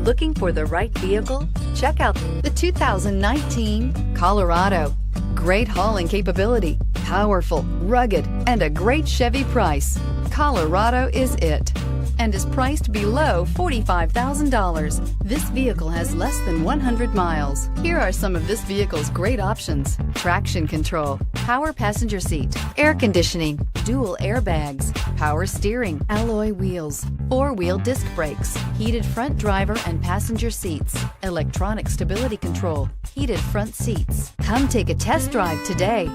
Looking for the right vehicle? Check out the 2019 Colorado. Great hauling capability, powerful, rugged, and a great Chevy price. Colorado is it, and is priced below $45,000. This vehicle has less than 100 miles. Here are some of this vehicle's great options: traction control, power passenger seat, air conditioning, dual airbags, power steering, alloy wheels, four-wheel disc brakes, heated front driver and passenger seats, electronic stability control, heated front seats. Come take a test drive today.